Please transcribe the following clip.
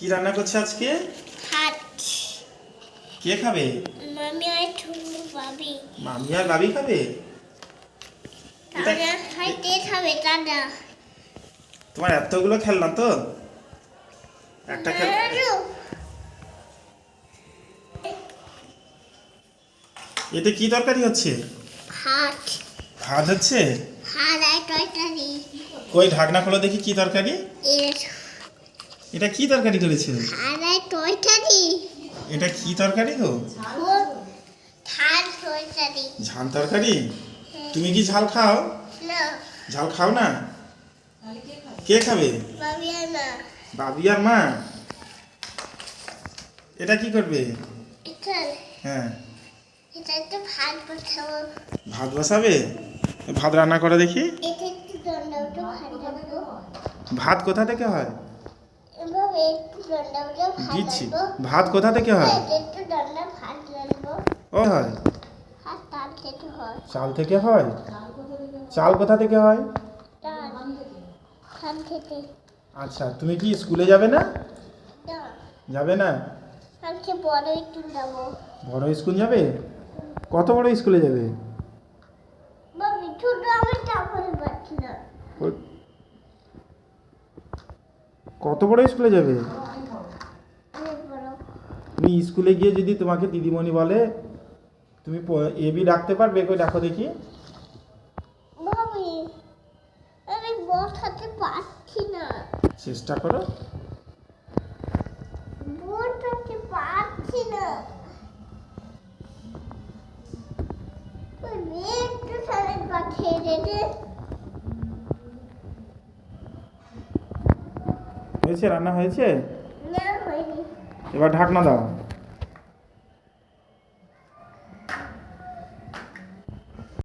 কি রান্না করছে আজকে? ভাত। কে খাবে? মামি আর ঠুনু বাবি। মামি আর বাবি খাবে? তাহলে হাইতে খাবে দাদা। তোমার এতগুলো খেলনা তো? একটা খেল এতে কি তরকারি হচ্ছে? ভাত। ভাত হচ্ছে? ভাত আর তরকারি। কই ঢাকনা খোলো দেখি কি তরকারি? এটা কি তরকারি করেছে? ভাত আর তরকারি। এটা কি তরকারি গো? ঝাল তরকারি। ঝাল তরকারি? তুমি কি ঝাল খাও? না। ঝাল খাও না? কে খাবে? বাবি আর মা। বাবি আর মা? এটা কি করবে? হ্যাঁ, এটা একটু ভাত বসাবো। ভাত বসাবে? ভাত রান্না করে দেখি। এটা একটু দণ্ডটা ভাত দেবো। ভাত কোথা থেকে হয়? এভাবে একটু দণ্ডটা ভাত দিচ্ছি। দেবো। ভাত কোথা থেকে হয়? একটু দণ্ডা ভাত দেবো। ও হয় আর তার থেকে হয়। চাল থেকে হয়? চাল কোথা থেকে হয়? ধান থেকে। আচ্ছা, তুমি কি স্কুলে যাবে না? না। যাবে না? আজকে বড় একটু যাবো। বড় স্কুল যাবে? কত বড় স্কুলে যাবে? বাবি ছোট আমি চাপতে পারছি না। কত বড় স্কুলে যাবে? অনেক বড়। তুমি স্কুলে গিয়ে যদি তোমাকে দিদিমণি বলে তুমি এবি ডাকতে পারবে? কই ডাকো দেখি। বাবি আমি বসাতে পারছি না। চেষ্টা করো। বসাতে পারছি না। একটু সারা পাঠিয়ে দেবে। হয়েছে? রান্না হয়েছে? না হয়নি। এবার ঢাকনা দাও।